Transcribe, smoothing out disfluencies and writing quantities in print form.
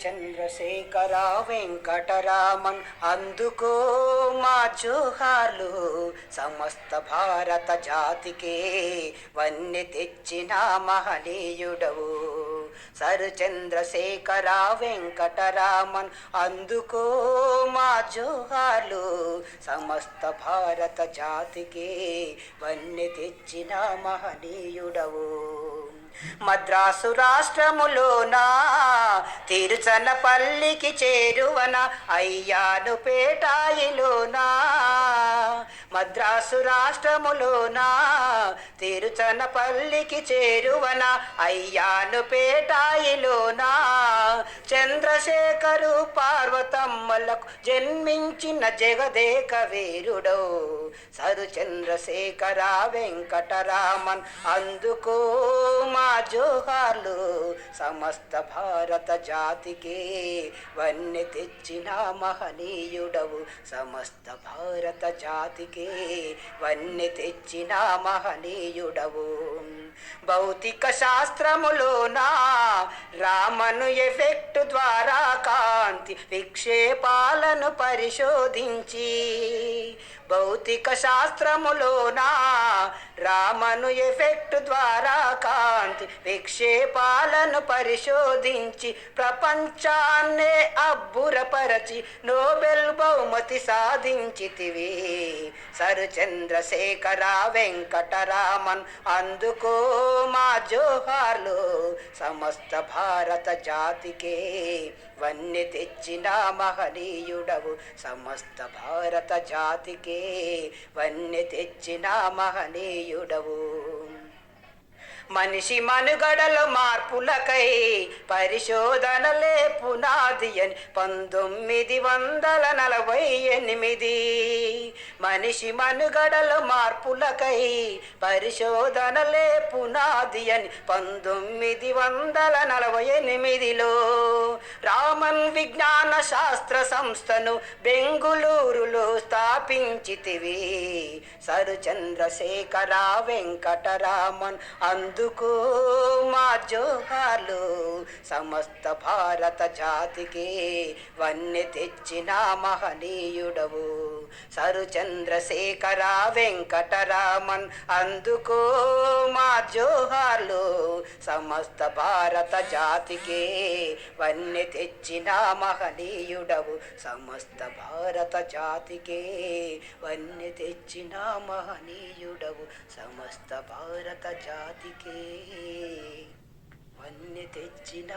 చంద్రశేఖర వెంకటరామన్ అందుకో మా జోహార్లు. సమస్త భారత జాతికే వన్నె తెచ్చిన మహనీయుడవు. సర్ చంద్రశేఖర వెంకటరామన్ అందుకో మా జోహార్లు. సమస్త భారత జాతికే వన్నె తెచ్చిన మహనీయుడవు. మద్రాసు రాష్ట్రములోనా తిరుచనపల్లికి చేరువన అయ్యాను పేటాయిలోనా. మద్రాసు రాష్ట్రములోనా తిరుచనపల్లికి చేరువన అయ్యాను పేటాయిలోనా. చంద్రశేఖరు పార్వతమ్మలకు జన్మించిన జగదేక వీరుడో సరు చంద్రశేఖర వెంకటరామన్ అందుకో మా జోహార్లు. సమస్త భారత జాతికే వన్నె తెచ్చిన మహనీయుడవు. సమస్త భారత జాతికే వన్నె తెచ్చిన మహనీయుడవు. భౌతిక శాస్త్రములోనా రామను ఎఫెక్ట్ ద్వారా కాంతి విక్షేపాలను పరిశోధించి. భౌతిక శాస్త్రములోనా రామను ఎఫెక్ట్ ద్వారా కాంతి విక్షేపాలను పరిశోధించి ప్రపంచాన్నే అబ్బురపరచి నోబెల్ బహుమతి సాధించితివి. సర్ చంద్రశేఖర వెంకటరామన్ అందుకో మా జోహార్లు. సమస్త భారత జాతికే వన్నె తెచ్చిన మహనీయుడవు. సమస్త భారత జాతికే వన్నె తెచ్చిన మహనీయుడవు. మనిషి మనుగడలో మార్పులకై పరిశోధనలే పునాది అని 1948. మనిషి మనుగడలో మార్పులకై పరిశోధనలే పునాది అని 1948లో రామన్ విజ్ఞాన శాస్త్ర సంస్థను బెంగుళూరులో స్థాపించితివి. సర్ చంద్రశేఖర వెంకటరామన్ అందుకో మా జోహార్లు. సమస్త భారత జాతికే వన్నె తెచ్చిన మహనీయుడవు. సరు చంద్రశేఖర వెంకటరామన్ అందుకో మా జోహార్లు. సమస్త భారత జాతికే వన్నె తెచ్చిన మహనీయుడవు. సమస్త భారత జాతికే వన్నె తెచ్చిన మహనీయుడవు. సమస్త భారత జాతికే వన్నె తెచ్చిన